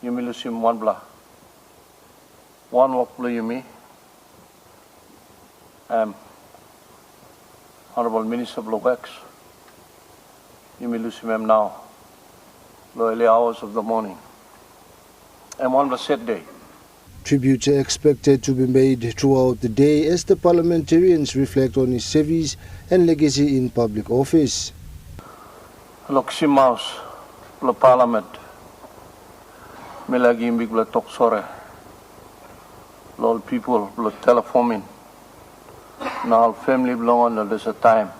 Yumi lusim one bla. One walk blue Yumi. Honorable Minister Blowex. Yumi lusim now. The early hours of the morning. And one was set day. Tributes are expected to be made throughout the day as the parliamentarians reflect on his service and legacy in public office. Loksi Mouse, the Parliament, Melagi Mbig la Toksore, Lol people, the telephoning, now family belong on there's a time.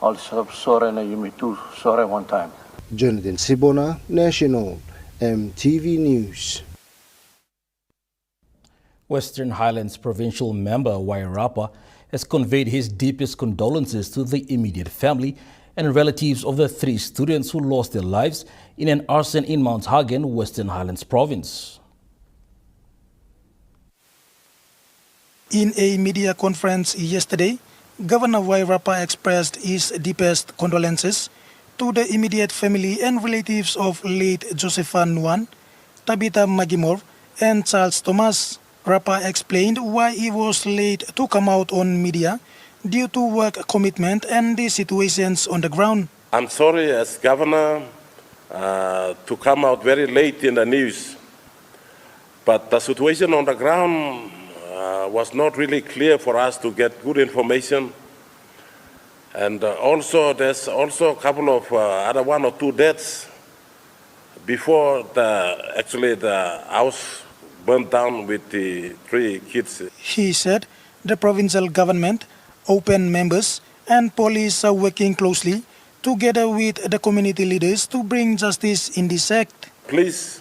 Also, sorry, na you me too, sorry one time. Jonathan Sibona, National EMTV News. Western Highlands Provincial Member Wairapa has conveyed his deepest condolences to the immediate family and relatives of the 3 students who lost their lives in an arson in Mount Hagen, Western Highlands Province. In a media conference yesterday, Governor Wairapa expressed his deepest condolences to the immediate family and relatives of late Josephan Nuan, Tabitha Magimor, and Charles Thomas. Rapa explained why he was late to come out on media due to work commitment and the situations on the ground. I'm sorry as governor to come out very late in the news, but the situation on the ground was not really clear for us to get good information. And also there's also a couple of other 1 or 2 deaths before the house burned down with the 3 kids. He said the provincial government, open members, and police are working closely together with the community leaders to bring justice in this act. Please,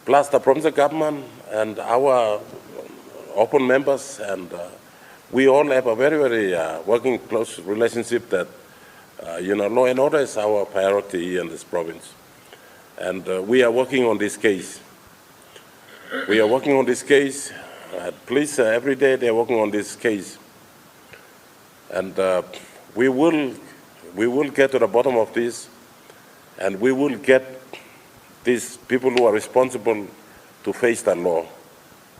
plus the provincial government and our open members, and we all have a very, very working close relationship that, law and order is our priority in this province. And we are working on this case. We are working on this case. Police every day they're working on this case, and we will get to the bottom of this, and we will get these people who are responsible to face the law.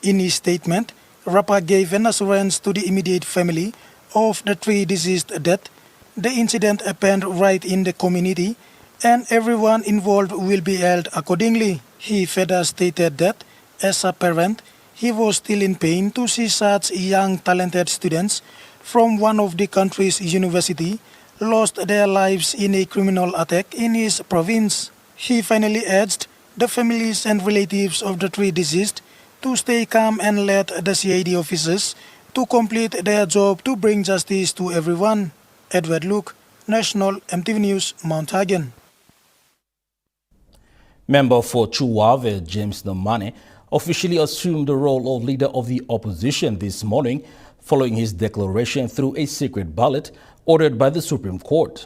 In his statement, Rapa gave an assurance to the immediate family of the 3 deceased that the incident happened right in the community and everyone involved will be held accordingly. He further stated that as a parent, he was still in pain to see such young talented students from one of the country's university lost their lives in a criminal attack in his province. He finally urged the families and relatives of the 3 deceased to stay calm and let the CID officers to complete their job to bring justice to everyone. Edward Luke, National EMTV News, Mount Hagen. Member for Chuwave, James Nomane, officially assumed the role of leader of the opposition this morning following his declaration through a secret ballot ordered by the Supreme Court.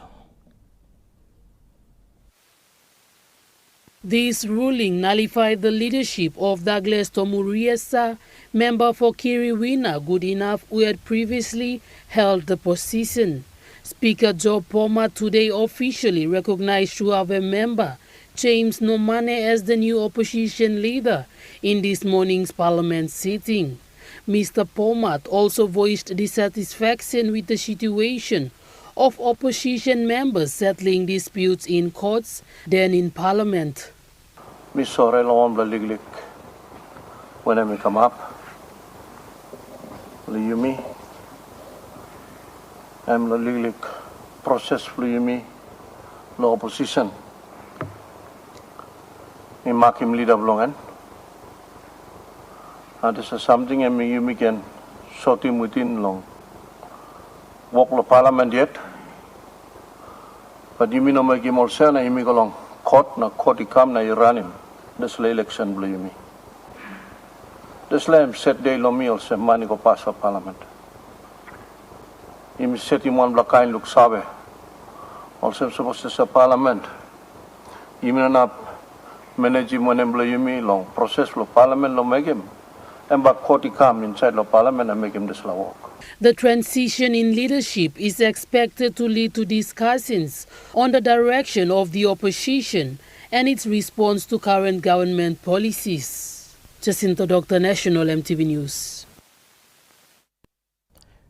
This ruling nullified the leadership of Douglas Tomuriesa, member for Kiriwina Goodenough, who had previously held the position. Speaker Joe Poma today officially recognized Chuwave member James Nomane as the new opposition leader in this morning's parliament sitting. Mr. Pomat also voiced dissatisfaction with the situation of opposition members settling disputes in courts, then in parliament. Miss Sorel on the Liglik when I come up. Yumi. I'm the Liglik process for Yumi, the opposition. I mark him leader belongan. And this is something I mean you can sort him within long. Walk the parliament yet. But you mean no make him also na you go long court na court come na you run him. This election blue you me. This lamb set day lo me also money go pass for parliament. You set him one block kind look sabe. Also supposed to say parliament. You mean not manage him when blue you me long process for parliament lo make him. And but court come inside the parliament and make him this law work. The transition in leadership is expected to lead to discussions on the direction of the opposition and its response to current government policies. Jacinto Dr. National EMTV News.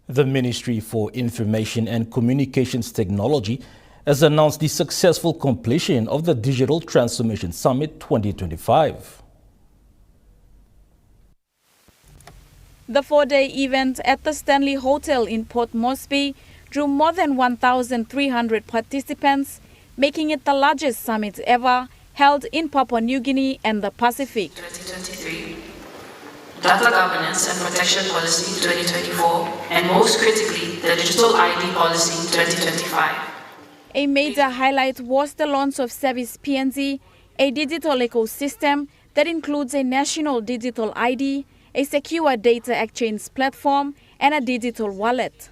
The Ministry for Information and Communications Technology has announced the successful completion of the Digital Transformation Summit 2025. The four-day event at the Stanley Hotel in Port Moresby drew more than 1,300 participants, making it the largest summit ever held in Papua New Guinea and the Pacific. 2023, Data Governance and Protection Policy 2024, and most critically, the Digital ID Policy 2025. A major highlight was the launch of Service PNZ, a digital ecosystem that includes a national digital ID, a secure data exchange platform, and a digital wallet.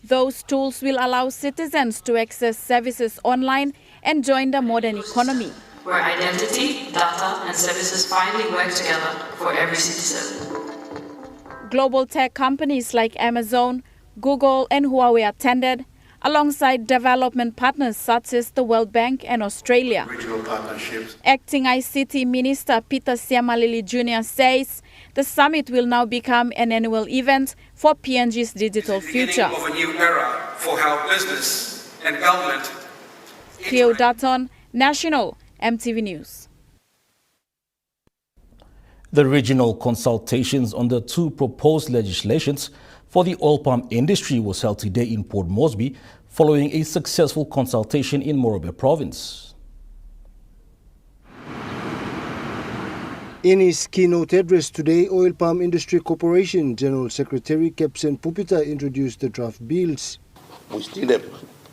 Those tools will allow citizens to access services online and join the modern economy, where identity, data, and services finally work together for every citizen. Global tech companies like Amazon, Google, and Huawei attended, alongside development partners such as the World Bank and Australia. Regional partnerships. Acting ICT Minister Peter Siamalili Jr. says the summit will now become an annual event for PNG's digital future. Of a new era for how business and government. Cleo Dutton, National EMTV News. The regional consultations on the two proposed legislations for the oil palm industry was held today in Port Moresby following a successful consultation in Morobe Province. In his keynote address today, Oil Palm Industry Corporation General Secretary Captain Pupita introduced the draft bills. We still have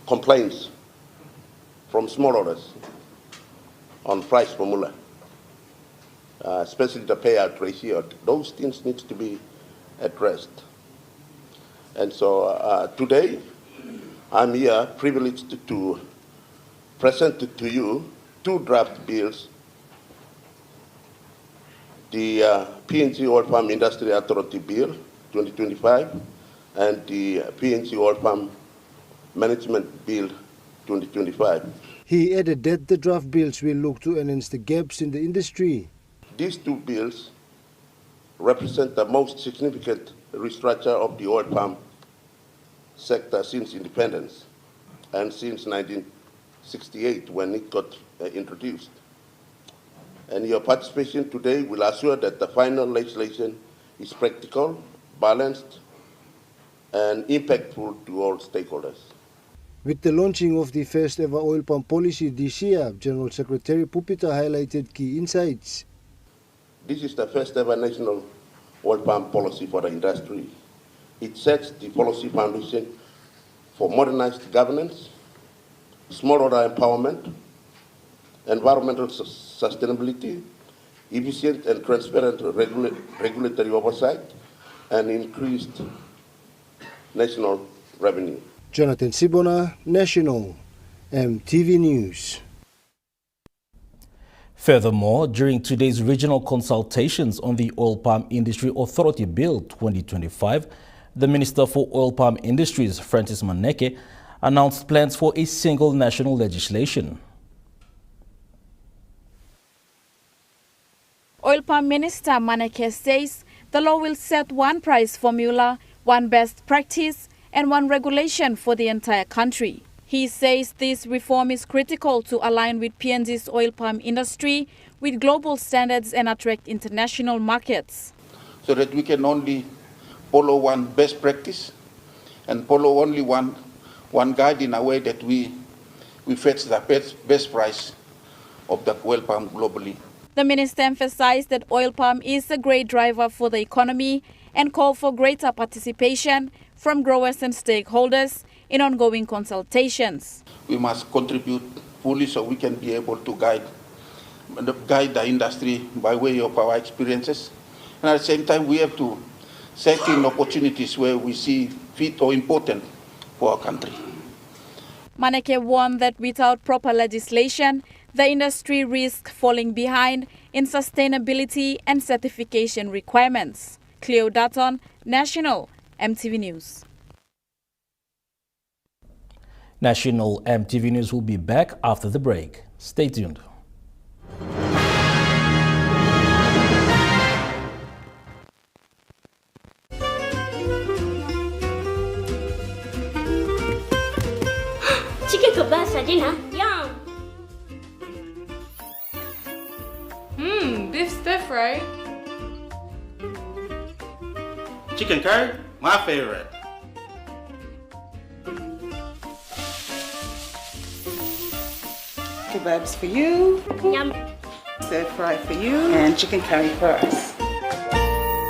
complaints from smallholders on price formula, especially the payout ratio. Those things need to be addressed. And so today, I'm here privileged to present to you two draft bills. The PNG Oil Palm Industry Authority Bill 2025 and the PNG Oil Palm Management Bill 2025. He added that the draft bills will look to enhance the gaps in the industry. These two bills represent the most significant restructure of the oil palm sector since independence and since 1968 when it got introduced. And your participation today will assure that the final legislation is practical, balanced, and impactful to all stakeholders. With the launching of the first ever oil palm policy this year, General Secretary Pupita highlighted key insights. This is the first ever national oil palm policy for the industry. It sets the policy foundation for modernized governance, smallholder empowerment, environmental sustainability, efficient and transparent regulatory oversight, and increased national revenue. Jonathan Sibona, National EMTV News. Furthermore, during today's regional consultations on the Oil Palm Industry Authority Bill 2025, the Minister for Oil Palm Industries, Francis Maneke, announced plans for a single national legislation. Oil Palm Minister Maneke says the law will set one price formula, one best practice, and one regulation for the entire country. He says this reform is critical to align with PNG's oil palm industry with global standards and attract international markets. So that we can only follow one best practice and follow only one guide in a way that we fetch the best price of the oil palm globally. The minister emphasized that oil palm is a great driver for the economy and called for greater participation from growers and stakeholders in ongoing consultations. We must contribute fully so we can be able to guide the industry by way of our experiences. And at the same time, we have to set in opportunities where we see fit or important for our country. Maneke warned that without proper legislation, the industry risks falling behind in sustainability and certification requirements. Cleo Dutton, National EMTV News. National EMTV News will be back after the break. Stay tuned. Beef stir fry. Chicken curry, my favorite. Kebabs for you. Yum. Stir fry for you. And chicken curry for us.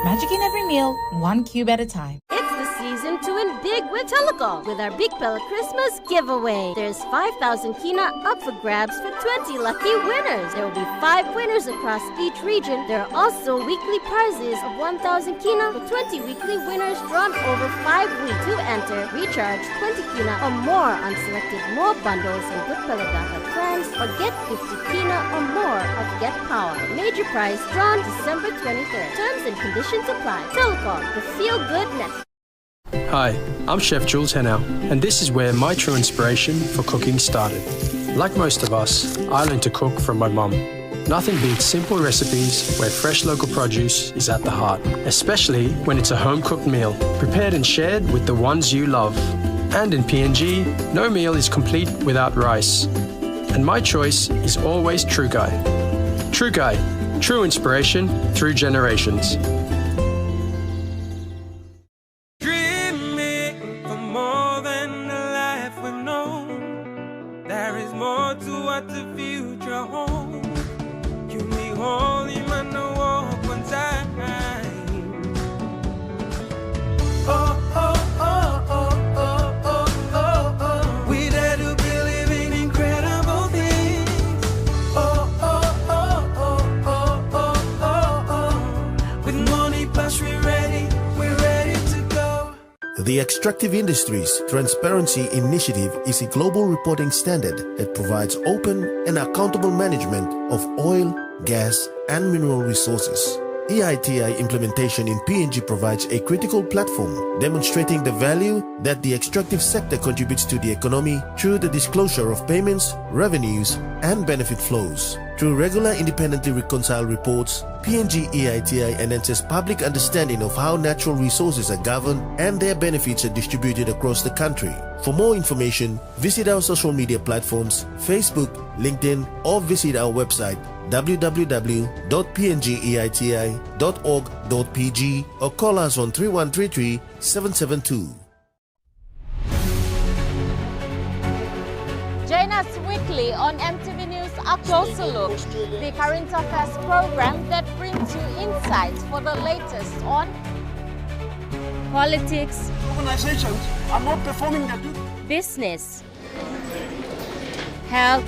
Magic in every meal, one cube at a time. It's the season to win big with Telecom with our Big Pella Christmas giveaway. There's 5,000 kina up for grabs for 20 lucky winners. There will be 5 winners across each region. There are also weekly prizes of 1,000 kina for 20 weekly winners drawn over 5 weeks. To enter, recharge 20 kina or more on selected more bundles and Big Pella data plans or get 50 kina or more of Get Power. Major prize drawn December 23rd. Terms and conditions apply. Telecom, the feel-good network. Hi, I'm Chef Jules Hennow, and this is where my true inspiration for cooking started. Like most of us, I learned to cook from my mum. Nothing beats simple recipes where fresh local produce is at the heart, especially when it's a home-cooked meal, prepared and shared with the ones you love. And in PNG, no meal is complete without rice. And my choice is always True Guy. True Guy, true inspiration through generations. The Extractive Industries Transparency Initiative is a global reporting standard that provides open and accountable management of oil, gas, and mineral resources. EITI implementation in PNG provides a critical platform demonstrating the value that the extractive sector contributes to the economy through the disclosure of payments, revenues, and benefit flows. Through regular independently reconciled reports, PNG EITI enhances public understanding of how natural resources are governed and their benefits are distributed across the country. For more information, visit our social media platforms, Facebook, LinkedIn, or visit our website www.pngeiti.org.pg or call us on 3133 772. Join us weekly on MTV News A Closer Look, the current affairs program that brings you insights for the latest on politics, organizations are not performing their duty, business, health,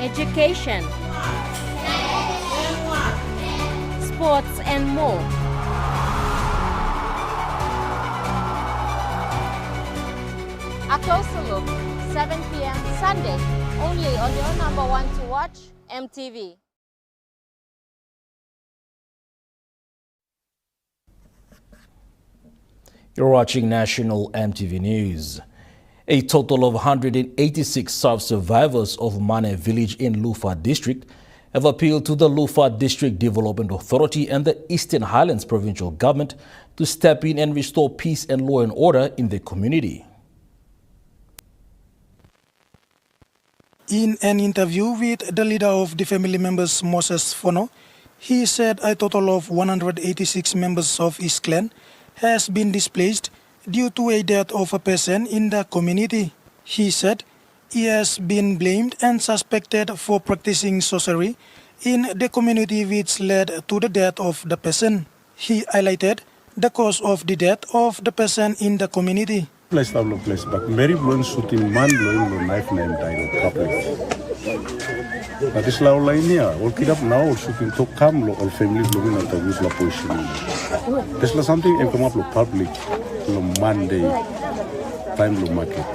education, sports, and more. A Closer Look, 7 p.m. Sunday, only on your number one to watch, MTV. You're watching National MTV News. A total of 186 survivors of Mane village in Lufa district have appealed to the Lufa District Development Authority and the Eastern Highlands Provincial Government to step in and restore peace and law and order in the community. In an interview with the leader of the family members, Moses Fono, he said a total of 186 members of his clan has been displaced due to a death of a person in the community. He said he has been blamed and suspected for practicing sorcery in the community, which led to the death of the person. He highlighted the cause of the death of the person in the community. Place, but Mary Blowing shooting, man blowing the knife name died properly. But this law line here, all kid up now, shooting to come, all family blowing at the Wisla position. This was something and come up to public Monday, time to market.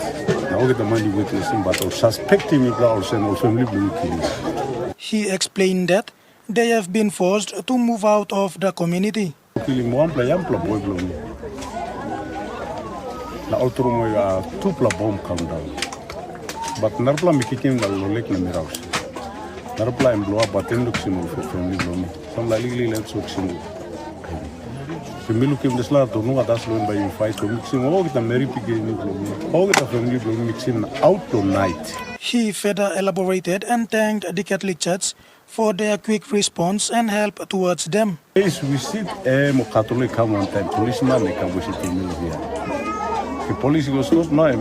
Now get the money witnessing, but all suspecting me, all family blowing killing. He explained that they have been forced to move out of the community. Killing one play, boy blowing. Na outro mo two bomb come down. But narpla mikikim na lolek na miraus. Narpla blow up but look simul for family blow. Some likely let's look simul. Family kim desla to no adas loan by fight to mixing all the merry beginning blow. All the family blow mixing out tonight. He further elaborated and thanked the Catholic Church for their quick response and help towards them. Yes, we sit mo Catholic come one time policeman ne come visit here. The police goes to no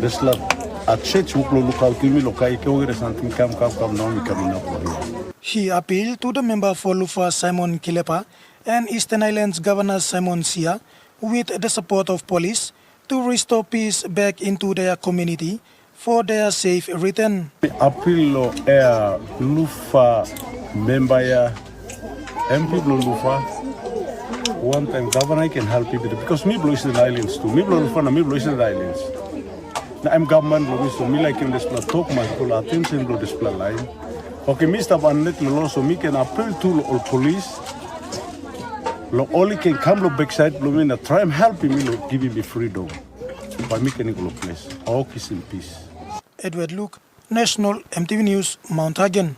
this lab at church look out to me lokai ke something come now me coming up here. He appealed to the member for Lufa Simon Kilepa and Eastern Islands Governor Simon Sia with the support of police to restore peace back into their community for their safe return. Appeal air Lufa member ya MP Lufa. One time governor can help people because me blow Eastern Islands too. Me blow Lufa na me blow Eastern Islands. Na I'm government blow so me like him display talk my people attention blow display line. Okay, Mr. Van Net law so me can appeal to all police. Lo only can come lo backside lo me na try and help me lo give me freedom. But me can go place. All kiss in peace. Edward Luke, National EMTV News, Mount Hagen.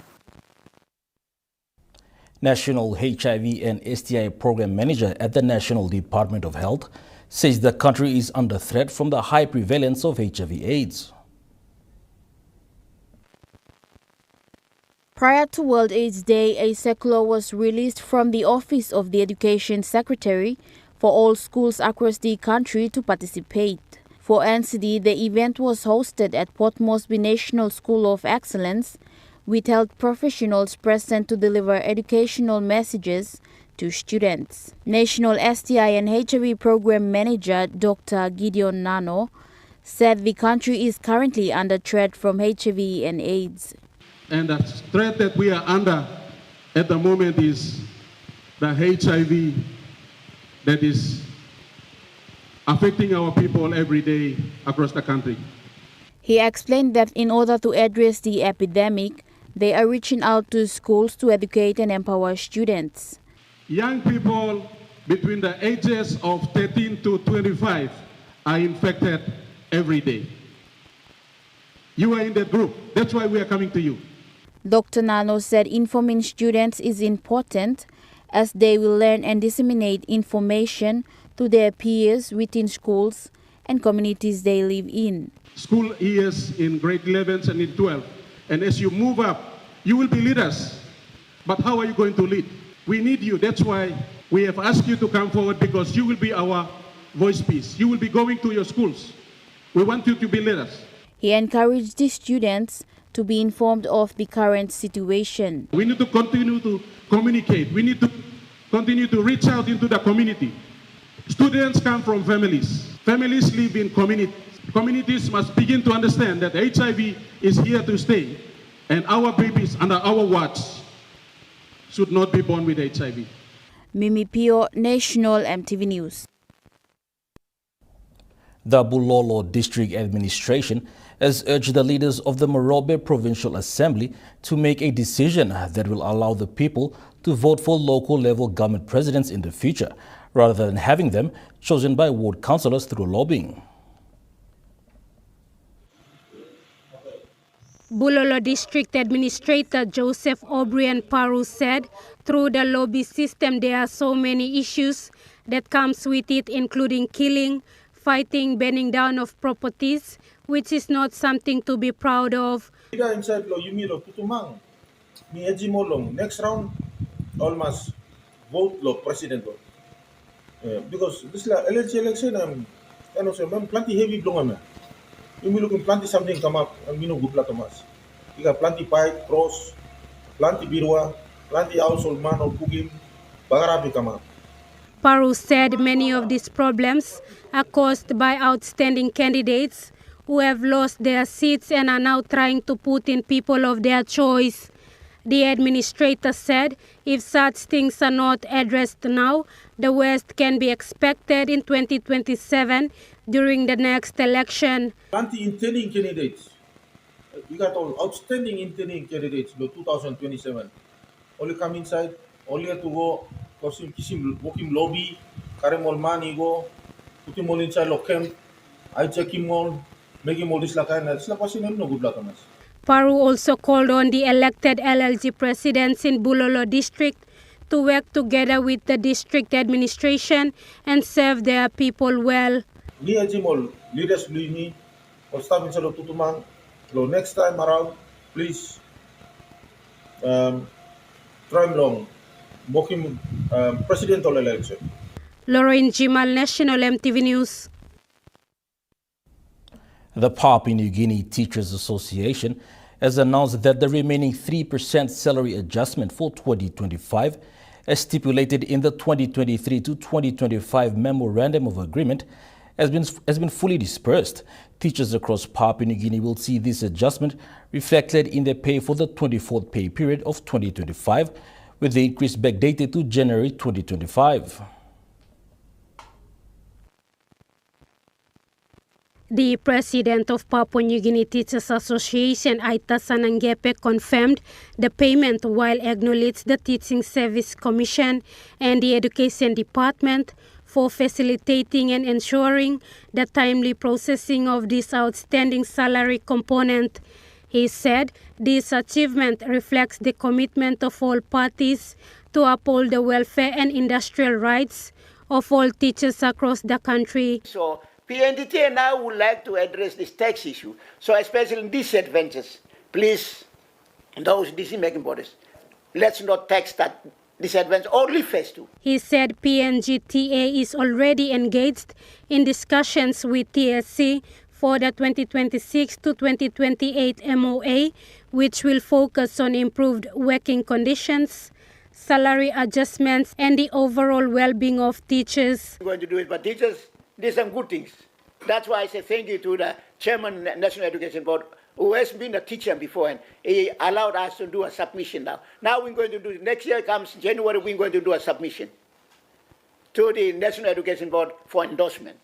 National HIV and STI Program Manager at the National Department of Health says the country is under threat from the high prevalence of HIV/AIDS. Prior to World AIDS Day, a circular was released from the Office of the Education Secretary for all schools across the country to participate. For NCD, the event was hosted at Port Moresby National School of Excellence, with health professionals present to deliver educational messages to students. National STI and HIV Program Manager Dr. Gideon Nano said the country is currently under threat from HIV and AIDS. And the threat that we are under at the moment is the HIV that is affecting our people every day across the country. He explained that in order to address the epidemic, they are reaching out to schools to educate and empower students. Young people between the ages of 13 to 25 are infected every day. You are in that group. That's why we are coming to you. Dr. Nano said informing students is important as they will learn and disseminate information to their peers within schools and communities they live in. School years in grade 11 and in 12. And as you move up, you will be leaders. But how are you going to lead? We need you. That's why we have asked you to come forward, because you will be our voice piece. You will be going to your schools. We want you to be leaders. He encouraged the students to be informed of the current situation. We need to continue to communicate. We need to continue to reach out into the community. Students come from families. Families live in communities. Communities must begin to understand that HIV is here to stay, and our babies under our watch should not be born with HIV. Mimi Pio, National EMTV News. The Bulolo District Administration has urged the leaders of the Morobe Provincial Assembly to make a decision that will allow the people to vote for local level government presidents in the future, rather than having them chosen by ward councillors through lobbying. Bulolo District Administrator Joseph O'Brien Paru said through the lobby system there are so many issues that comes with it, including killing, fighting, burning down of properties, which is not something to be proud of. Inside lo yumi lo putumang mi eji molong next round almost vote lo president because this election and also plenty heavy blong you will look plenty something come up and we know good Thomas. You got plenty pipe, cross, plenty birwa, plenty household man or cooking, bagarabi come up. Paru said many of these problems are caused by outstanding candidates who have lost their seats and are now trying to put in people of their choice. The administrator said if such things are not addressed now, the worst can be expected in 2027 during the next election. Plenty intending candidates. We got all outstanding intending candidates in 2027. Only come inside, only have to go, kisim working lobby, carry more money, go, put him all inside lo camp, I check him all, make him all this like that. It's not no good Thomas. Paru also called on the elected LLG presidents in Bulolo District to work together with the district administration and serve their people well. Ni ajimol leaders ni or staff inside tutumang lo next time around please time long, booking presidential election. Lauren Jimal, National EMTV News. The Papua New Guinea Teachers Association has announced that the remaining 3% salary adjustment for 2025, as stipulated in the 2023 to 2025 Memorandum of Agreement, has been fully dispersed. Teachers across Papua New Guinea will see this adjustment reflected in their pay for the 24th pay period of 2025, with the increase backdated to January 2025. The president of Papua New Guinea Teachers Association, Aita Sanangepe, confirmed the payment while acknowledged the Teaching Service Commission and the Education Department for facilitating and ensuring the timely processing of this outstanding salary component. He said this achievement reflects the commitment of all parties to uphold the welfare and industrial rights of all teachers across the country. So PNDT now would like to address this tax issue, so especially disadvantages. Please, those decision-making bodies, let's not tax that disadvantage only phase 2. He said PNGTA is already engaged in discussions with TSC for the 2026 to 2028 MOA, which will focus on improved working conditions, salary adjustments, and the overall well-being of teachers. We're going to do it, but teachers, there's some good things. That's why I say thank you to the Chairman of the National Education Board, who has been a teacher before, and he allowed us to do a submission now. Now we're going to do, next year comes January, we're going to do a submission to the National Education Board for endorsement.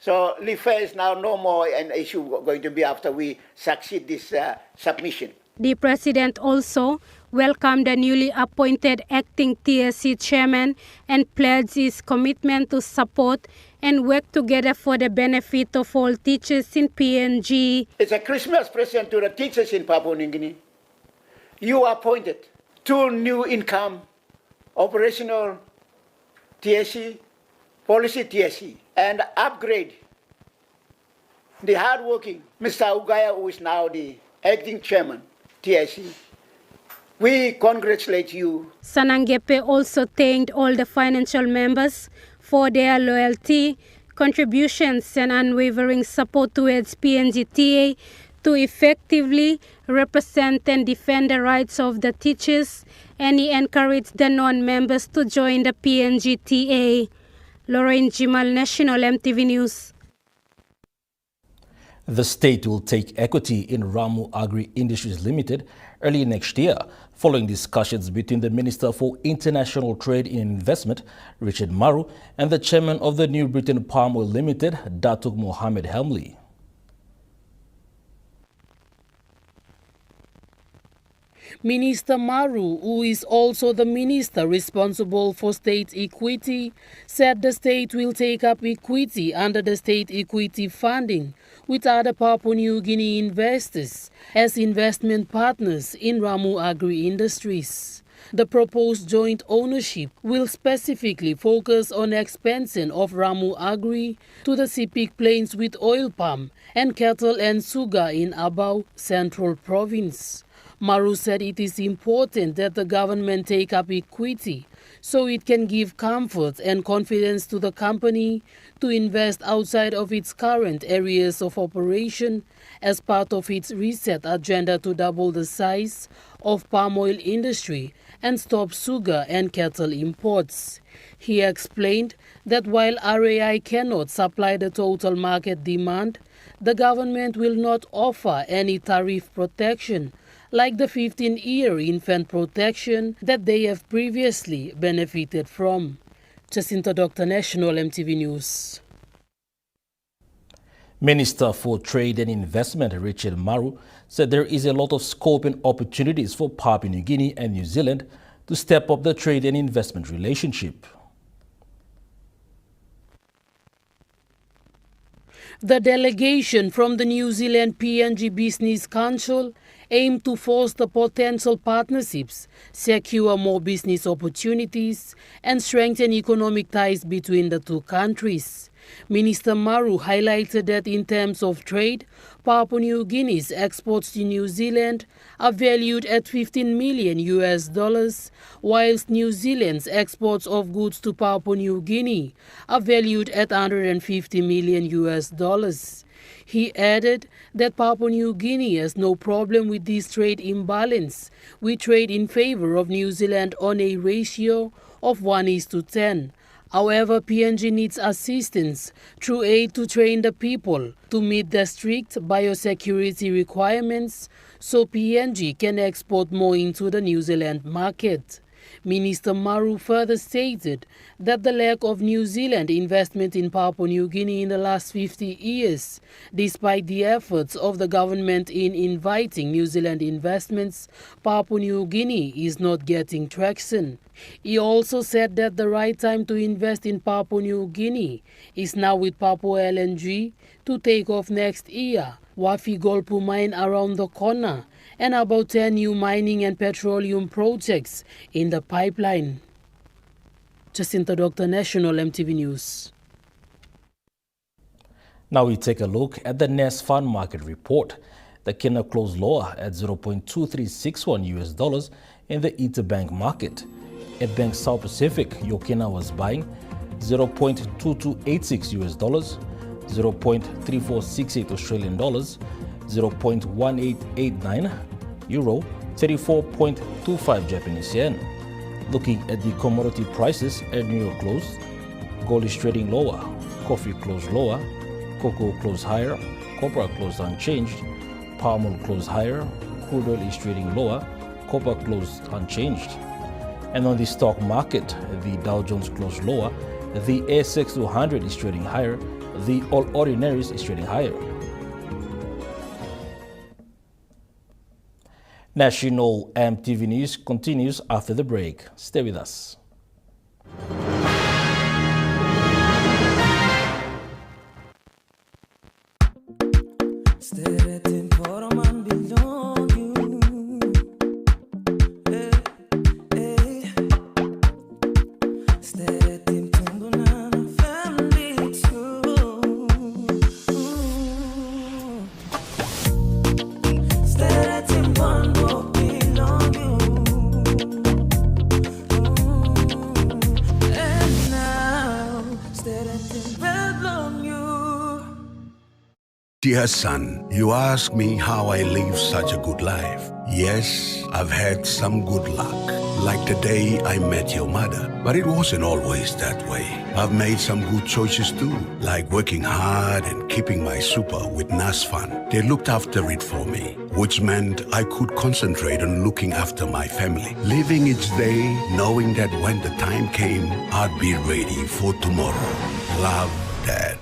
So leave phase now, no more an issue going to be after we succeed this submission. The president also welcomed the newly appointed acting TSC chairman and pledged his commitment to support and work together for the benefit of all teachers in PNG. It's a Christmas present to the teachers in Papua New Guinea. You appointed 2 new income, operational TSC, policy TSC, and upgrade the hardworking Mr. Ugaya, who is now the acting chairman, TSC. We congratulate you. Sanangepe also thanked all the financial members for their loyalty, contributions, and unwavering support towards PNGTA to effectively represent and defend the rights of the teachers, and he encouraged the non-members to join the PNGTA. Lauren Jimal, National EMTV News. The state will take equity in Ramu Agri Industries Limited early next year, following discussions between the Minister for International Trade and Investment, Richard Maru, and the chairman of the New Britain Palm Oil Limited, Datuk Mohammed Hamli. Minister Maru, who is also the minister responsible for state equity, said the state will take up equity under the state equity funding with other Papua New Guinea investors as investment partners in Ramu Agri Industries. The proposed joint ownership will specifically focus on expansion of Ramu Agri to the Sepik Plains with oil palm and cattle and sugar in Abau, Central Province. Maru said it is important that the government take up equity so it can give comfort and confidence to the company to invest outside of its current areas of operation as part of its reset agenda to double the size of palm oil industry and stop sugar and cattle imports. He explained that while RAI cannot supply the total market demand, the government will not offer any tariff protection like the 15-year infant protection that they have previously benefited from. Jacinta Dr. National EMTV News. Minister for Trade and Investment Richard Maru said there is a lot of scope and opportunities for Papua New Guinea and New Zealand to step up the trade and investment relationship. The delegation from the New Zealand PNG Business Council aim to foster potential partnerships, secure more business opportunities, and strengthen economic ties between the two countries. Minister Maru highlighted that in terms of trade, Papua New Guinea's exports to New Zealand are valued at $15 million, whilst New Zealand's exports of goods to Papua New Guinea are valued at $150 million. He added that Papua New Guinea has no problem with this trade imbalance. We trade in favor of New Zealand on a ratio of 1:10. However, PNG needs assistance through aid to train the people to meet the strict biosecurity requirements so PNG can export more into the New Zealand market. Minister Maru further stated that the lack of New Zealand investment in Papua New Guinea in the last 50 years, despite the efforts of the government in inviting New Zealand investments, Papua New Guinea is not getting traction. He also said that the right time to invest in Papua New Guinea is now with Papua LNG to take off next year, Wafi Golpu mine around the corner, and about 10 new mining and petroleum projects in the pipeline. Jacinta Doctor, National EMTV News. Now we take a look at the Nest Fund Market Report. The Kina closed lower at $0.2361 in the Interbank market. At Bank South Pacific, Yokina was buying $0.2286, $0.3468 Australian dollars, 0.1889 euro, 34.25 Japanese yen. Looking at the commodity prices at New York close, gold is trading lower, coffee closed lower, cocoa closed higher, copper closed unchanged, palm oil closed higher, crude oil is trading lower, copper closed unchanged. And on the stock market, the Dow Jones closed lower, the ASX 200 is trading higher, the All Ordinaries is trading higher. National EMTV News continues after the break. Stay with us. Dear son, you ask me how I live such a good life. Yes, I've had some good luck, like the day I met your mother. But it wasn't always that way. I've made some good choices too, like working hard and keeping my super with NASFAN. They looked after it for me, which meant I could concentrate on looking after my family, living each day knowing that when the time came, I'd be ready for tomorrow. Love, Dad.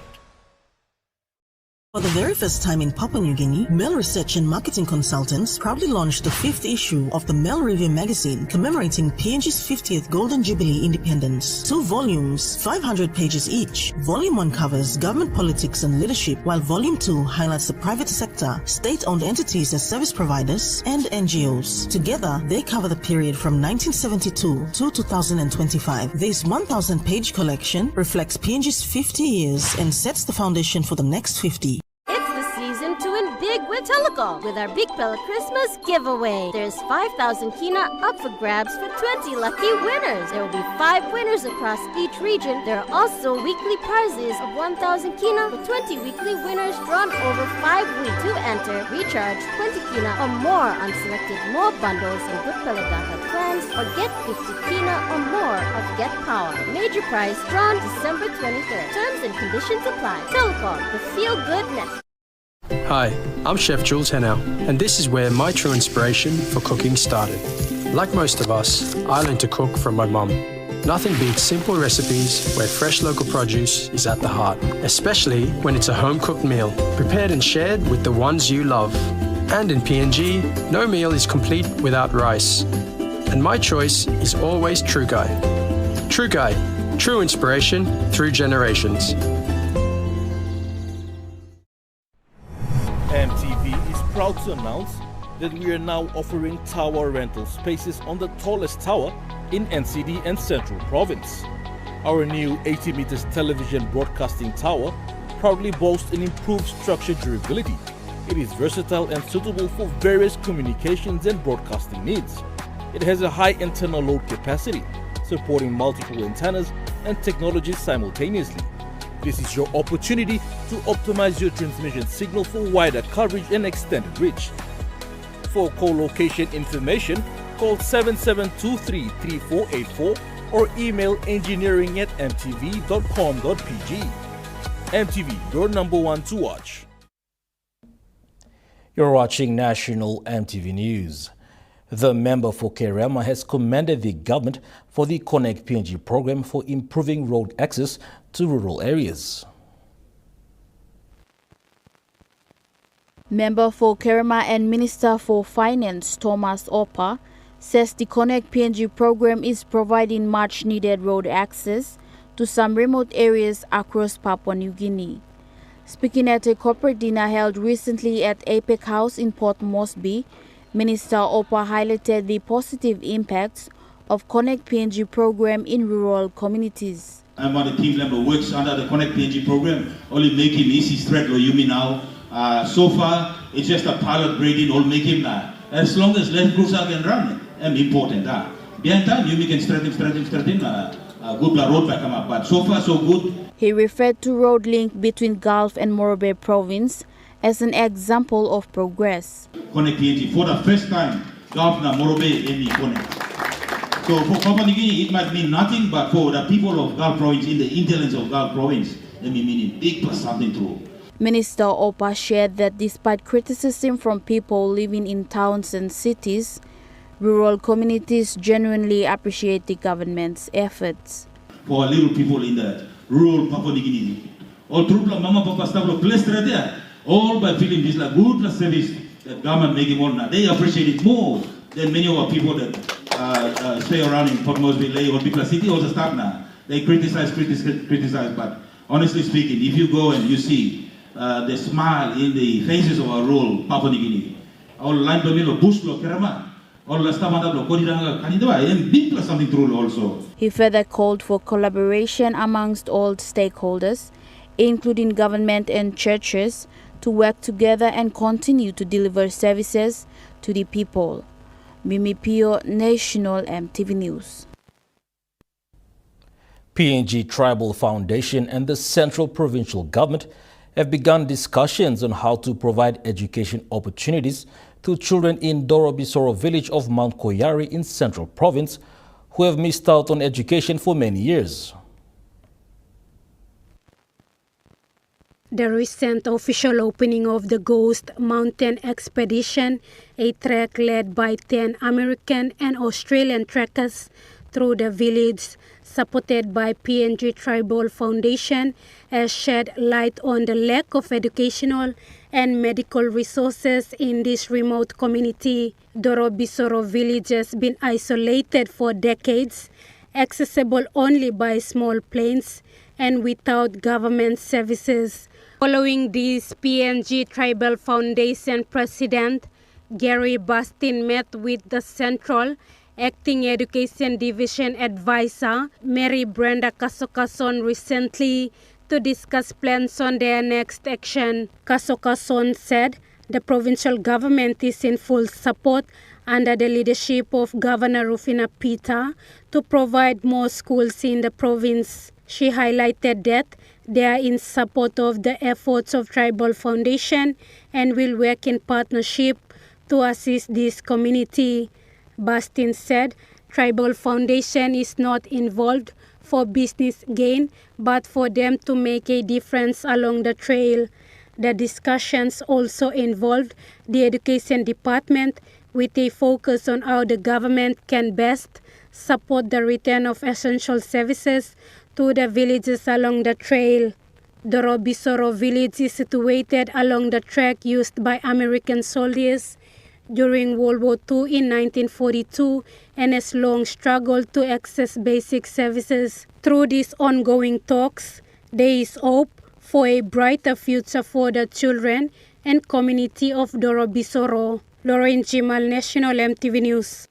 For the very first time in Papua New Guinea, Mail Research and Marketing Consultants proudly launched the 5th issue of the Mail Review magazine commemorating PNG's 50th Golden Jubilee independence. 2 volumes, 500 pages each. Volume 1 covers government politics and leadership, while Volume 2 highlights the private sector, state-owned entities as service providers, and NGOs. Together, they cover the period from 1972 to 2025. This 1,000-page collection reflects PNG's 50 years and sets the foundation for the next 50. To win big with Telecom with our Big Pella Christmas giveaway. There's 5,000 kina up for grabs for 20 lucky winners. There will be 5 winners across each region. There are also weekly prizes of 1,000 kina for 20 weekly winners drawn over 5 weeks. To enter, recharge 20 kina or more on selected more bundles and Good Pella data plans or get 50 kina or more of Get Power. Major prize drawn December 23rd. Terms and conditions apply. Telecom, the feel-good network. Hi, I'm Chef Jules Henao, and this is where my true inspiration for cooking started. Like most of us, I learned to cook from my mum. Nothing beats simple recipes where fresh local produce is at the heart, especially when it's a home-cooked meal, prepared and shared with the ones you love. And in PNG, no meal is complete without rice. And my choice is always True Guy. True Guy, true inspiration through generations. EMTV is proud to announce that we are now offering tower rental spaces on the tallest tower in NCD and Central Province. Our new 80 meters television broadcasting tower proudly boasts an improved structural durability. It is versatile and suitable for various communications and broadcasting needs. It has a high internal load capacity, supporting multiple antennas and technologies simultaneously. This is your opportunity to optimize your transmission signal for wider coverage and extended reach. For co-location information, call 7723-3484 or email engineering@mtv.com.pg. MTV, your number one to watch. You're watching National MTV News. The member for Kerema has commended the government for the Connect PNG program for improving road access to rural areas. Member for Kerema and Minister for Finance Thomas Opa says the Connect PNG program is providing much-needed road access to some remote areas across Papua New Guinea. Speaking at a corporate dinner held recently at APEC House in Port Moresby, Minister Opa highlighted the positive impacts of Connect PNG program in rural communities. I'm one of the team member works under the Connect PNG program, only make him easy straight lo yumi now. So far, it's just a pilot grading, all make him now. As long as left cruiser can run, it's important. Behind time, you can straighten, good road back come up, but so far so good. He referred to road link between Gulf and Morobe province as an example of progress. Connect PNG for the first time, Gulf na Morobe and connect. So for Papua New Guinea, it might mean nothing, but for the people of Gulf province, in the intelligence of Gulf province, it may mean big plus something true. Minister Opa shared that despite criticism from people living in towns and cities, rural communities genuinely appreciate the government's efforts. For little people in the rural Papua New Guinea, all true mama papa staff placed right there, all by feeling this like good service that government making all now. They appreciate it more than many of our people that stay around in Port Moresby, Lay or Big City also start now. They criticize, but honestly speaking, if you go and you see the smile in the faces of our rural Papua New Guinea, our line domino bush lo Kerema. He further called for collaboration amongst all stakeholders, including government and churches, to work together and continue to deliver services to the people. Mimi Pio, National MTV News. PNG Tribal Foundation and the Central Provincial Government have begun discussions on how to provide education opportunities to children in Dorobisoro village of Mount Koyari in Central Province who have missed out on education for many years. The recent official opening of the Ghost Mountain Expedition, a trek led by 10 American and Australian trekkers through the village, supported by PNG Tribal Foundation, has shed light on the lack of educational and medical resources in this remote community. Dorobisoro village has been isolated for decades, accessible only by small planes and without government services. Following this, PNG Tribal Foundation President Gary Bastin met with the Central Acting Education Division Advisor Mary Brenda Kasokason recently to discuss plans on their next action. Kasokason said the provincial government is in full support under the leadership of Governor Rufina Peter to provide more schools in the province. She highlighted that they are in support of the efforts of Tribal Foundation and will work in partnership to assist this community. Bastin said Tribal Foundation is not involved for business gain, but for them to make a difference along the trail. The discussions also involved the Education Department with a focus on how the government can best support the return of essential services to the villages along the trail. Dorobisoro village is situated along the track used by American soldiers during World War II in 1942 and has long struggled to access basic services. Through these ongoing talks, there is hope for a brighter future for the children and community of Dorobisoro. Lauren Jimal, National MTV News.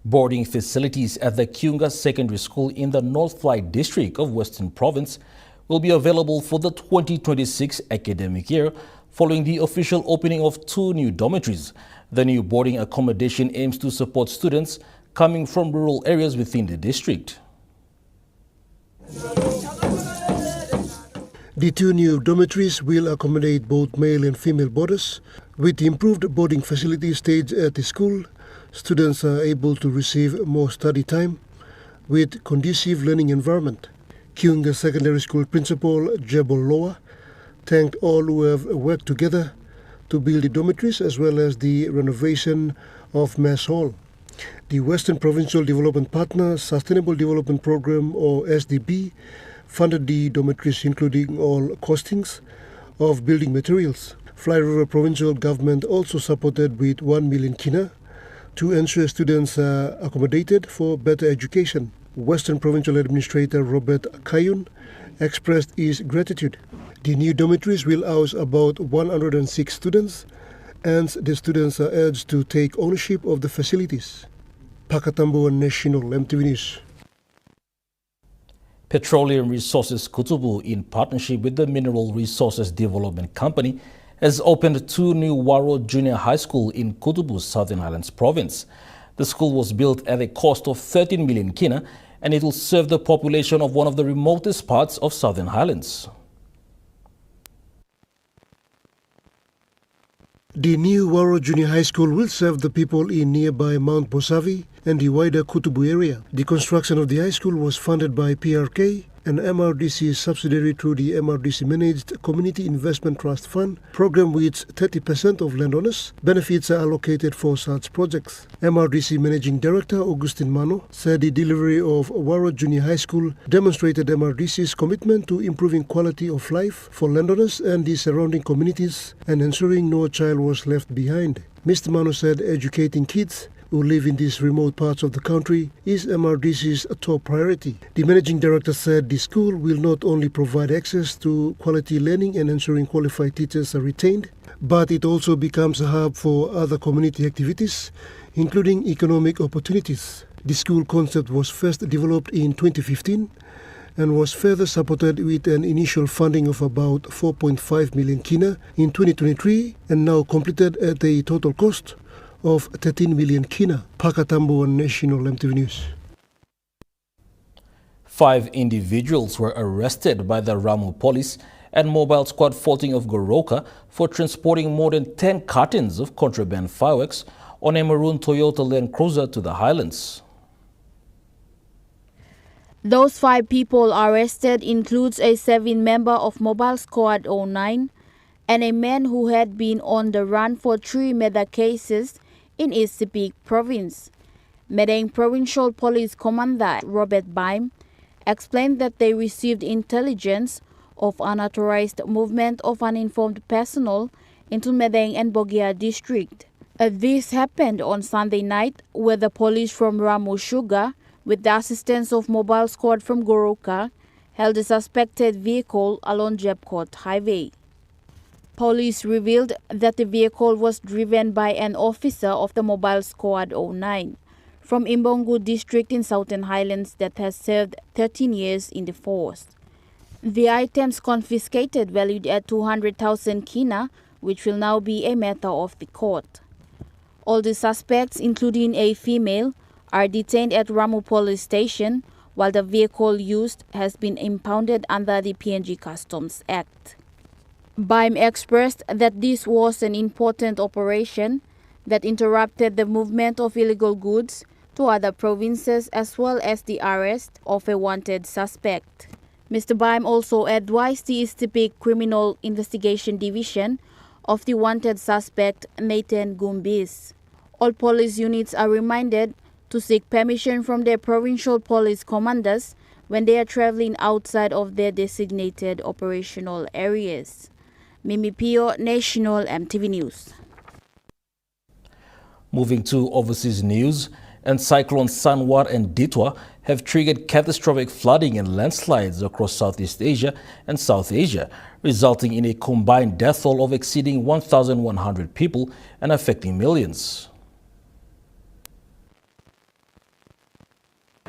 Boarding facilities at the Kiunga Secondary School in the North Fly District of Western Province will be available for the 2026 academic year following the official opening of 2 new dormitories. The new boarding accommodation aims to support students coming from rural areas within the district. The 2 new dormitories will accommodate both male and female boarders. With the improved boarding facility staged at the school, students are able to receive more study time with conducive learning environment. Kiunga Secondary School Principal Jebol Loa thanked all who have worked together to build the dormitories as well as the renovation of Mess Hall. The Western Provincial Development Partner Sustainable Development Program, or SDP, funded the dormitories, including all costings of building materials. Fly River Provincial Government also supported with 1 million kina to ensure students are accommodated for better education. Western Provincial Administrator Robert Kayun expressed his gratitude. The new dormitories will house about 106 students, and the students are urged to take ownership of the facilities. Pakatambo National EMTV News. Petroleum Resources Kutubu, in partnership with the Mineral Resources Development Company, has opened 2 new Waro Junior High School in Kutubu, Southern Highlands Province. The school was built at a cost of 13 million kina, and it will serve the population of one of the remotest parts of Southern Highlands. The new Waro Junior High School will serve the people in nearby Mount Bosavi and the wider Kutubu area. The construction of the high school was funded by PRK, an MRDC subsidiary through the MRDC-managed Community Investment Trust Fund program, which 30% of landowners' benefits are allocated for such projects. MRDC Managing Director Augustin Mano said the delivery of Waro Junior High School demonstrated MRDC's commitment to improving quality of life for landowners and the surrounding communities and ensuring no child was left behind. Mr. Mano said educating kids who live in these remote parts of the country is MRDC's top priority. The Managing Director said the school will not only provide access to quality learning and ensuring qualified teachers are retained, but it also becomes a hub for other community activities, including economic opportunities. The school concept was first developed in 2015 and was further supported with an initial funding of about 4.5 million kina in 2023 and now completed at a total cost of 13 million kina. Pakatambo National EMTV News. 5 individuals were arrested by the Ramu Police and Mobile Squad Faulting of Goroka for transporting more than 10 cartons of contraband fireworks on a maroon Toyota Land Cruiser to the Highlands. Those 5 people arrested includes a 7-member of Mobile Squad 09 and a man who had been on the run for 3 murder cases in East Sepik Province. Medang Provincial Police Commander Robert Baim explained that they received intelligence of unauthorized movement of uninformed personnel into Medang and Bogia district. This happened on Sunday night, where the police from Ramu Sugar, with the assistance of Mobile Squad from Goroka, held a suspected vehicle along Jepkot Highway. Police revealed that the vehicle was driven by an officer of the Mobile Squad 09 from Imbongu district in Southern Highlands that has served 13 years in the force. The items confiscated valued at 200,000 kina, which will now be a matter of the court. All the suspects, including a female, are detained at Ramu Police Station, while the vehicle used has been impounded under the PNG Customs Act. Baim expressed that this was an important operation that interrupted the movement of illegal goods to other provinces as well as the arrest of a wanted suspect. Mr. Baim also advised the East Sepik Criminal Investigation Division of the wanted suspect Nathan Gumbis. All police units are reminded to seek permission from their provincial police commanders when they are traveling outside of their designated operational areas. Mimi Pio, National EMTV News. Moving to overseas news, and Cyclones Sanwar and Ditwa have triggered catastrophic flooding and landslides across Southeast Asia and South Asia, resulting in a combined death toll of exceeding 1,100 people and affecting millions.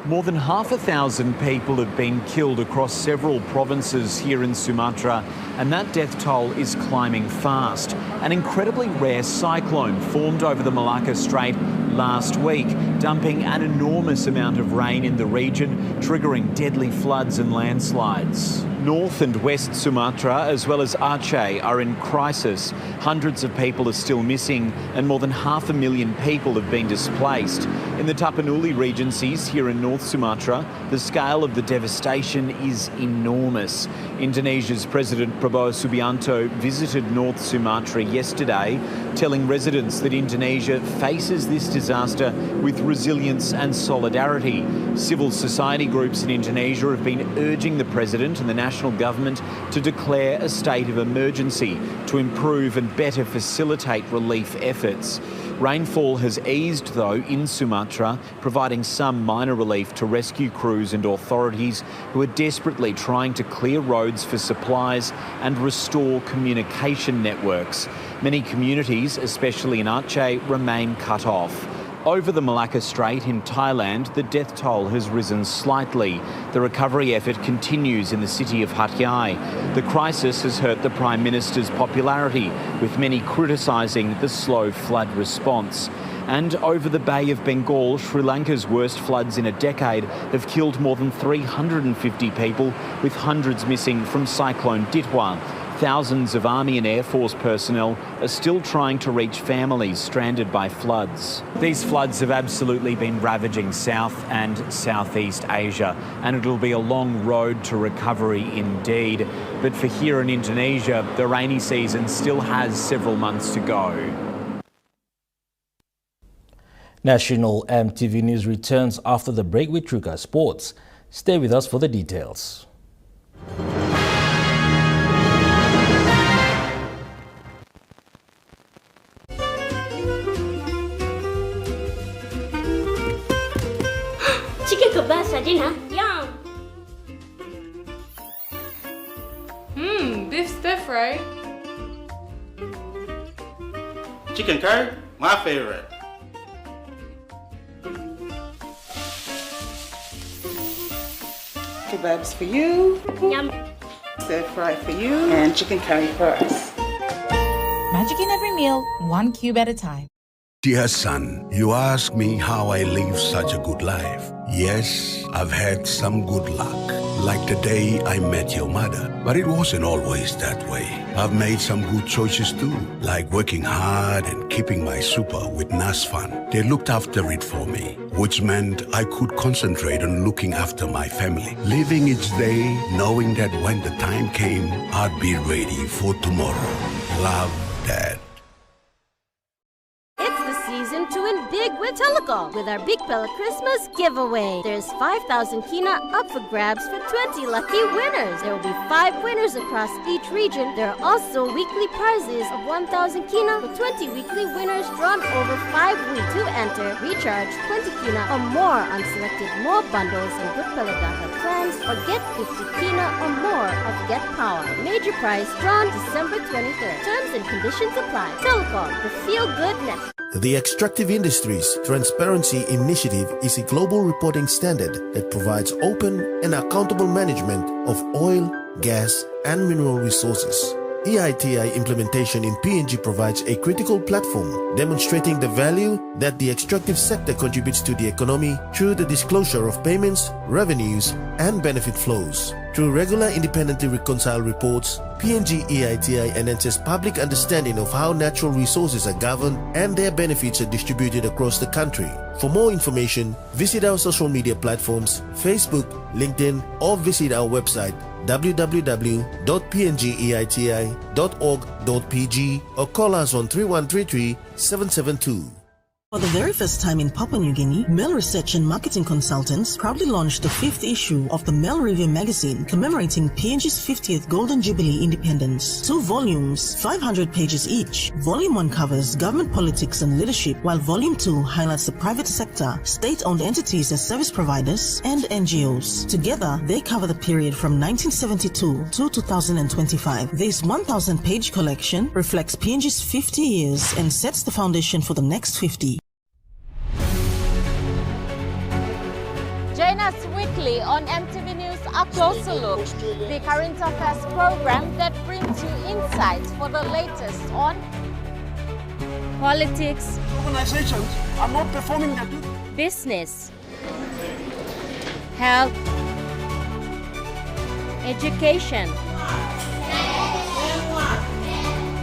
More than 500,000 people have been killed across several provinces here in Sumatra, and that death toll is climbing fast. An incredibly rare cyclone formed over the Malacca Strait last week, dumping an enormous amount of rain in the region, triggering deadly floods and landslides. North and West Sumatra, as well as Aceh, are in crisis. Hundreds of people are still missing, and more than 500,000 people have been displaced. In the Tapanuli Regencies here in North Sumatra, the scale of the devastation is enormous. Indonesia's President Prabowo Subianto visited North Sumatra yesterday, telling residents that Indonesia faces this disaster with resilience and solidarity. Civil society groups in Indonesia have been urging the President and the national government to declare a state of emergency to improve and better facilitate relief efforts. Rainfall has eased, though, in Sumatra, providing some minor relief to rescue crews and authorities who are desperately trying to clear roads for supplies and restore communication networks. Many communities, especially in Aceh, remain cut off. Over the Malacca Strait in Thailand, the death toll has risen slightly. The recovery effort continues in the city of Hat Yai. The crisis has hurt the Prime Minister's popularity, with many criticising the slow flood response. And over the Bay of Bengal, Sri Lanka's worst floods in a decade have killed more than 350 people, with hundreds missing from Cyclone Ditwa. Thousands of Army and Air Force personnel are still trying to reach families stranded by floods. These floods have absolutely been ravaging South and Southeast Asia, and it'll be a long road to recovery indeed. But for here in Indonesia, the rainy season still has several months to go. National EMTV News returns after the break with Truka Sports. Stay with us for the details. Chicken kebab saja na? Yum! Beef stir fry. Chicken curry, my favorite. Kebabs for you. Yum! Stir fry for you. And chicken curry for us. Magic in every meal, 1 cube at a time. Dear son, you ask me how I live such a good life. Yes, I've had some good luck, like the day I met your mother. But it wasn't always that way. I've made some good choices too, like working hard and keeping my super with NASFAN. They looked after it for me, which meant I could concentrate on looking after my family. Living each day, knowing that when the time came, I'd be ready for tomorrow. Love, Dad. To win big with Telecom with our Big Pella Christmas giveaway. There's 5,000 kina up for grabs for 20 lucky winners. There will be 5 winners across each region. There are also weekly prizes of 1,000 kina with 20 weekly winners drawn over 5 weeks. To enter, recharge 20 kina or more on selected more bundles and Good Pella data plans, or get 50 kina or more of Get Power. Major prize drawn December 23rd. Terms and conditions apply. Telecom, the feel-good network. The Extractive Industries Transparency Initiative is a global reporting standard that provides open and accountable management of oil, gas, and mineral resources. EITI implementation in PNG provides a critical platform demonstrating the value that the extractive sector contributes to the economy through the disclosure of payments, revenues, and benefit flows. Through regular independently reconciled reports, PNG EITI enhances public understanding of how natural resources are governed and their benefits are distributed across the country. For more information, visit our social media platforms, Facebook, LinkedIn, or visit our website www.pngeiti.org.pg or call us on 3133 772. For the very first time in Papua New Guinea, Mail Research and Marketing Consultants proudly launched the 5th issue of the Mail Review magazine commemorating PNG's 50th Golden Jubilee independence. 2 volumes, 500 pages each. Volume 1 covers government politics and leadership, while Volume 2 highlights the private sector, state-owned entities as service providers, and NGOs. Together, they cover the period from 1972 to 2025. This 1,000-page collection reflects PNG's 50 years and sets the foundation for the next 50. Join us weekly on MTV News A Closer Look, the current affairs program that brings you insights for the latest on politics, organizations are not performing their duty, business, health, education,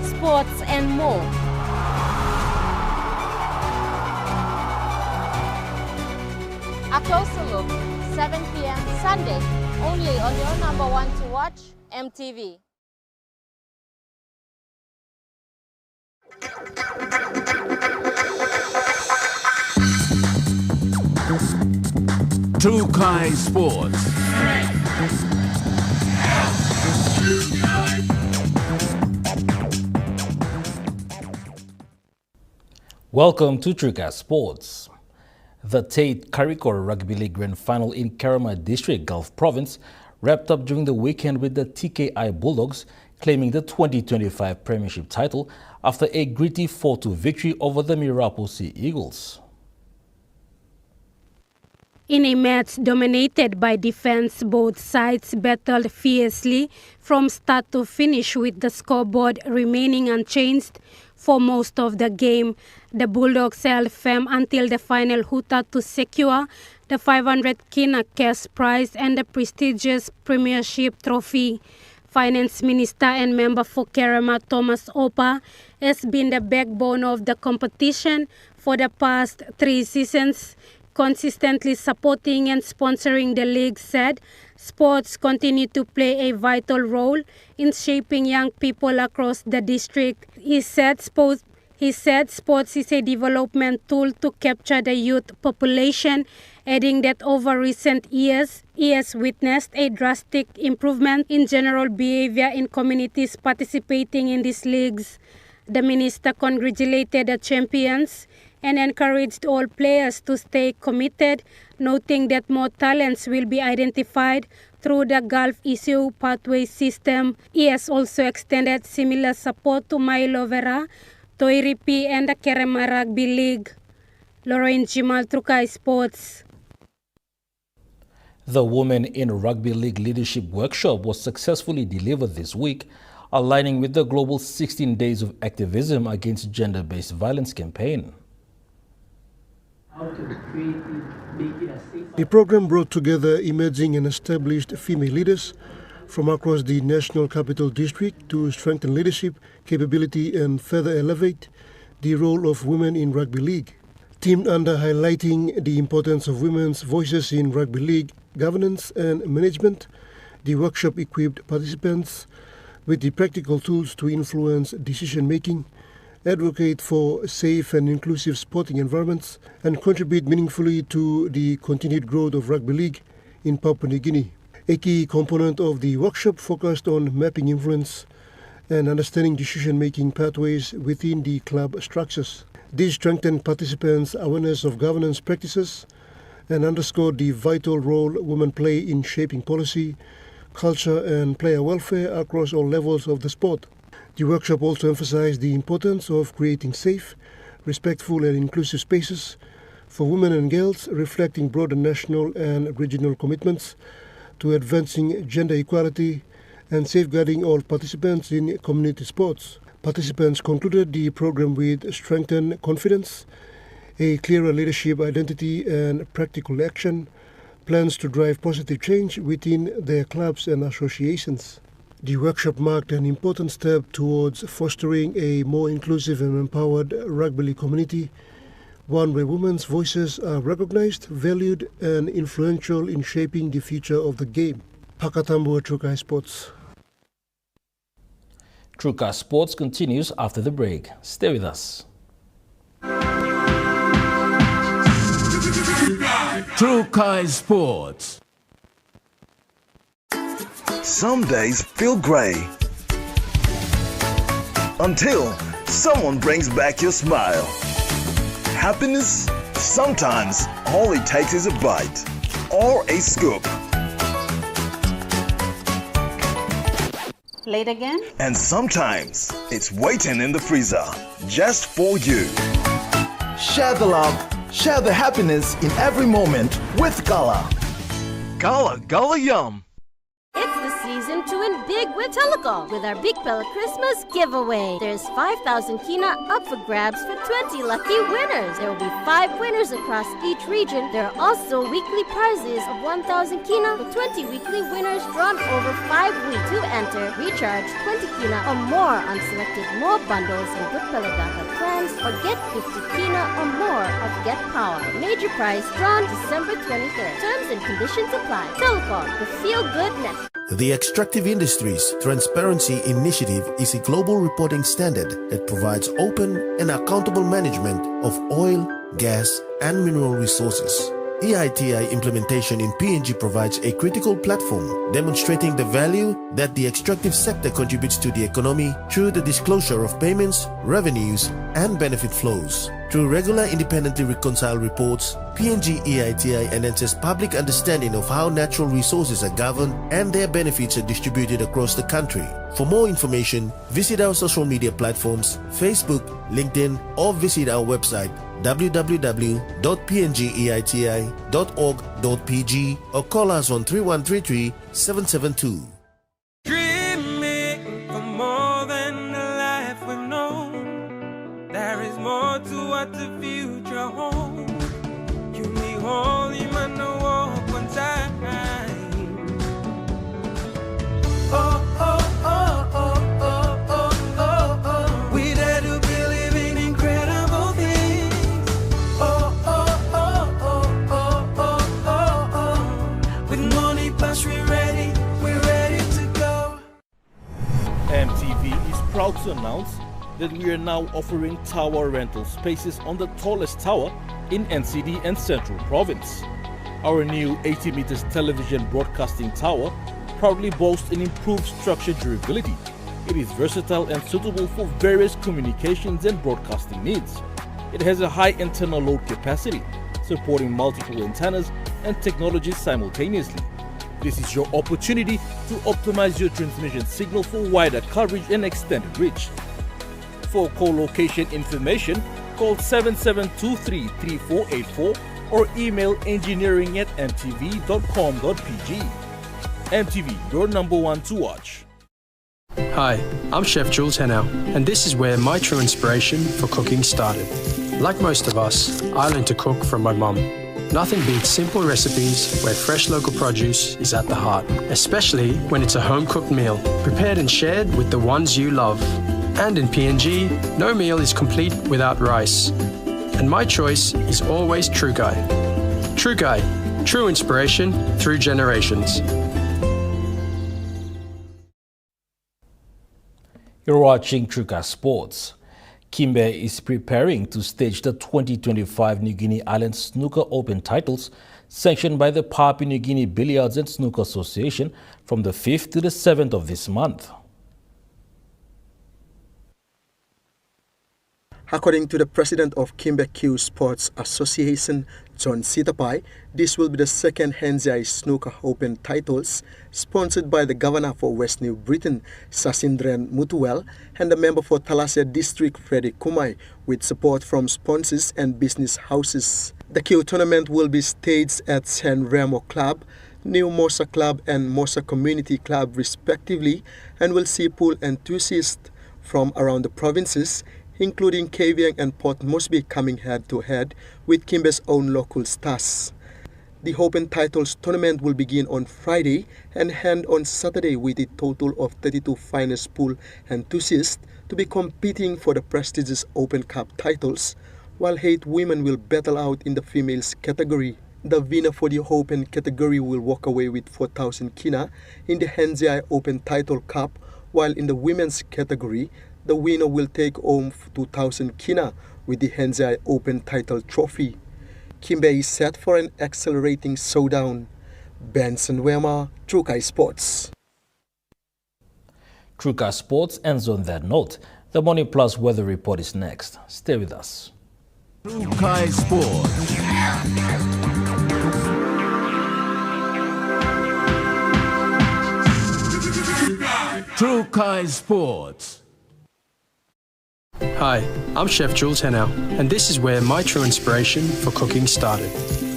sports, and more. A Closer Look, 7 p.m. Sunday, only on your number one to watch, MTV. True Kai Sports. Welcome to True Sports. The Tate Karikor Rugby League Grand Final in Kerama District, Gulf Province, wrapped up during the weekend with the TKI Bulldogs claiming the 2025 Premiership title after a gritty 4-2 victory over the Mirapo Sea Eagles. In a match dominated by defense, both sides battled fiercely from start to finish with the scoreboard remaining unchanged for most of the game. The Bulldogs held firm until the final huta to secure the 500 kina cash prize and the prestigious Premiership trophy. Finance Minister and member for Kerama Thomas Opa has been the backbone of the competition for the past 3 seasons, consistently supporting and sponsoring the league. Said sports continue to play a vital role in shaping young people across the district. He said sports is a development tool to capture the youth population, adding that over recent years, he has witnessed a drastic improvement in general behavior in communities participating in these leagues. The minister congratulated the champions and encouraged all players to stay committed, noting that more talents will be identified through the Gulf Issue Pathway System. He has also extended similar support to Milo Vera, Toiripi, and the Kerama Rugby League. Lorraine Jimal, Trukai Sports. The Women in Rugby League Leadership Workshop was successfully delivered this week, aligning with the global 16 Days of Activism Against Gender-Based Violence campaign. The program brought together emerging and established female leaders from across the National Capital District to strengthen leadership, capability and further elevate the role of women in rugby league. Themed under highlighting the importance of women's voices in rugby league governance and management, the workshop equipped participants with the practical tools to influence decision-making, advocate for safe and inclusive sporting environments, and contribute meaningfully to the continued growth of rugby league in Papua New Guinea. A key component of the workshop focused on mapping influence and understanding decision-making pathways within the club structures. This strengthened participants' awareness of governance practices and underscored the vital role women play in shaping policy, culture and player welfare across all levels of the sport. The workshop also emphasized the importance of creating safe, respectful and inclusive spaces for women and girls, reflecting broader national and regional commitments to advancing gender equality and safeguarding all participants in community sports. Participants concluded the program with strengthened confidence, a clearer leadership identity and practical action plans to drive positive change within their clubs and associations. The workshop marked an important step towards fostering a more inclusive and empowered rugby league community, one where women's voices are recognized, valued and influential in shaping the future of the game. Pakatambu, Trukai Sports. Trukai Sports continues after the break. Stay with us. Trukai Sports. Some days feel grey until someone brings back your smile. Happiness, sometimes all it takes is a bite or a scoop. Late again? And sometimes it's waiting in the freezer just for you. Share the love, share the happiness in every moment with Gala. Gala Gala Yum. It's the season to win big with Telecom with our Big Pella Christmas giveaway. There's 5,000 kina up for grabs for 20 lucky winners. There will be 5 winners across each region. There are also weekly prizes of 1,000 kina for 20 weekly winners drawn over 5 weeks. To enter, recharge 20 kina or more on selected more bundles and Good Pella data plans or get 50 kina or more of Get Power. Major prize drawn December 23rd. Terms and conditions apply. Telecom, the feel-good network. The Extractive Industries Transparency Initiative is a global reporting standard that provides open and accountable management of oil, gas, and mineral resources. EITI implementation in PNG provides a critical platform demonstrating the value that the extractive sector contributes to the economy through the disclosure of payments, revenues, and benefit flows. Through regular independently reconciled reports, PNG EITI enhances public understanding of how natural resources are governed and their benefits are distributed across the country. For more information, visit our social media platforms, Facebook, LinkedIn, or visit our website www.pngeiti.org.pg or call us on 3133 772. Dreaming for more than the life we've known. There is more to what the future holds. You need holy man to walk one time. Oh, oh, oh, oh, oh, oh, oh, oh. We dare to believe in incredible things. Oh, oh, oh, oh, oh, oh, oh, oh. With money plus we're ready to go. EMTV is proud to announce that we are now offering tower rental spaces on the tallest tower in NCD and Central Province. Our new 80 meters television broadcasting tower proudly boasts an improved structure durability. It is versatile and suitable for various communications and broadcasting needs. It has a high internal load capacity, supporting multiple antennas and technologies simultaneously. This is your opportunity to optimize your transmission signal for wider coverage and extended reach. For co-location information, call 7723-3484 or email engineering@mtv.com.pg. MTV, your number one to watch. Hi, I'm Chef Jules Henao, and this is where my true inspiration for cooking started. Like most of us, I learned to cook from my mum. Nothing beats simple recipes where fresh local produce is at the heart, especially when it's a home-cooked meal, prepared and shared with the ones you love. And in PNG, no meal is complete without rice. And my choice is always Trukai. Trukai, true inspiration through generations. You're watching Trukai Sports. Kimbe is preparing to stage the 2025 New Guinea Island Snooker Open titles sanctioned by the Papua New Guinea Billiards and Snooker Association from the 5th to the 7th of this month. According to the president of Kimbe Q Sports Association, John Sitapai, this will be the second Henzai Snooker Open titles sponsored by the governor for West New Britain, Sasindran Mutual, and the member for Thalassia District, Freddie Kumai, with support from sponsors and business houses. The Q tournament will be staged at San Remo Club, New Mosa Club and Mosa Community Club respectively, and will see pool enthusiasts from around the provinces, including Kavieng and Port Moresby, coming head-to-head with Kimbe's own local stars. The Open Titles tournament will begin on Friday and end on Saturday with a total of 32 finest pool enthusiasts to be competing for the prestigious Open Cup titles, while 8 women will battle out in the females category. The winner for the Open category will walk away with 4,000 kina in the Henzai Open Title Cup, while in the women's category, the winner will take home 2,000 kina with the Henzai Open Title Trophy. Kimbe is set for an accelerating showdown. Benson Wema, Trukai Sports. Trukai Sports ends on that note. The Morning Plus weather report is next. Stay with us. Trukai Sports. Trukai Sports. Hi, I'm Chef Jules Henao, and this is where my true inspiration for cooking started.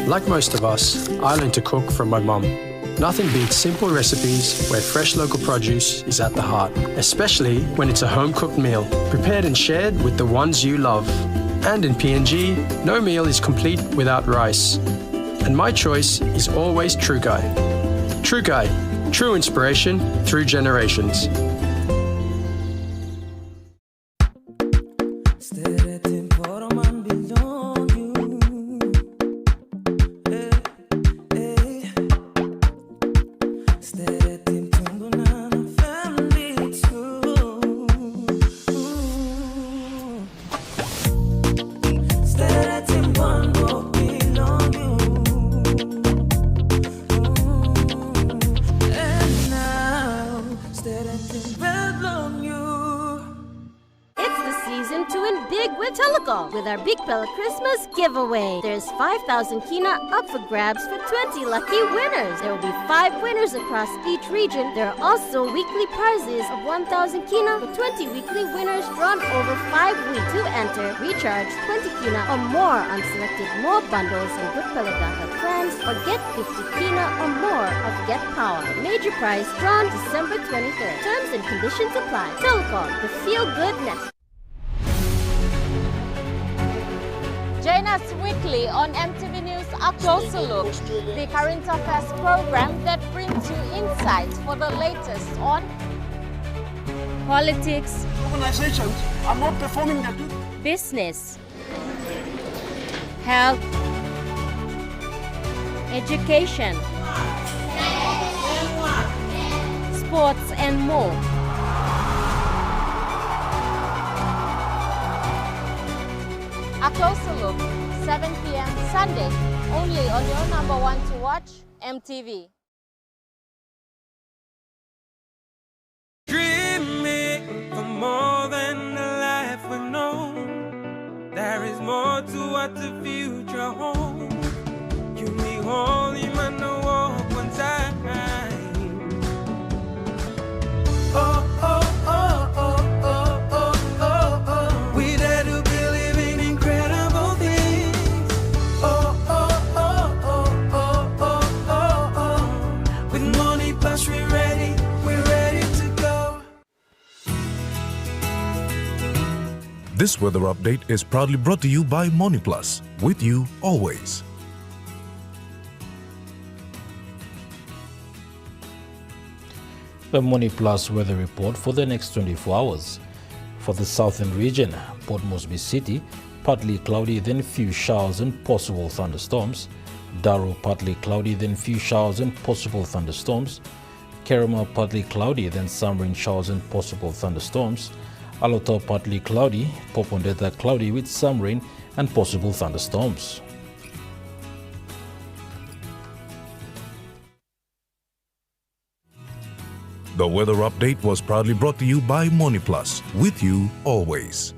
Like most of us, I learned to cook from my mum. Nothing beats simple recipes where fresh local produce is at the heart, especially when it's a home-cooked meal, prepared and shared with the ones you love. And in PNG, no meal is complete without rice. And my choice is always True Guy. True Guy, true inspiration through generations. With our Big Pella Christmas giveaway. There's 5,000 kina up for grabs for 20 lucky winners. There will be 5 winners across each region. There are also weekly prizes of 1,000 kina for 20 weekly winners drawn over 5 weeks. To enter, recharge 20 kina or more on selected more bundles and Big Pella data plans or get 50 kina or more of Get Power. Major prize drawn December 23rd. Terms and conditions apply. Telecom, the feel-good network. Join us weekly on MTV News A Closer Look, the current affairs program that brings you insights for the latest on politics, Organizations are not performing their duty. business, health, education, sports and more. A Closer Look, 7 p.m. Sunday, only on your number one to watch, MTV. Dreaming for more than the life we've known. There is more to what the future holds. You need holy man to walk one time. Oh, oh, oh, oh, oh, oh, oh, oh. We dare to be living incredible things. Oh, oh, oh, oh, oh, oh, oh, oh. With money plus we're ready to go. This weather update is proudly brought to you by Money Plus, with you always. The Money Plus weather report for the next 24 hours. For the southern region, Port Moresby City, partly cloudy, then few showers and possible thunderstorms. Daro, partly cloudy, then few showers and possible thunderstorms. Kerema, partly cloudy, then some rain showers and possible thunderstorms. Alota, partly cloudy. Popondetta, cloudy with some rain and possible thunderstorms. The weather update was proudly brought to you by Money Plus, with you always.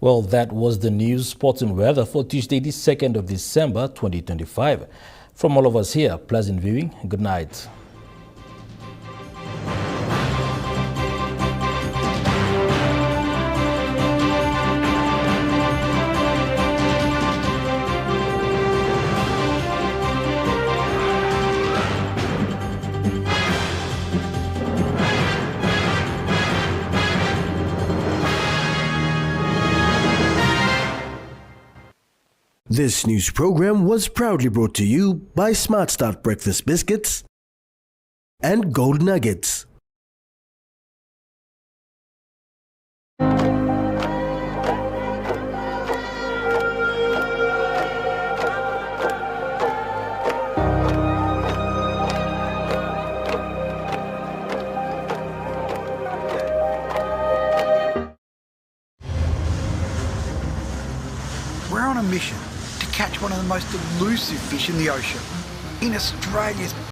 Well, that was the news, sports and weather for Tuesday, the 2nd of December, 2025. From all of us here, pleasant viewing. Good night. This news program was proudly brought to you by Smart Start Breakfast Biscuits and Gold Nuggets. We're on a mission to catch one of the most elusive fish in the ocean. In Australia's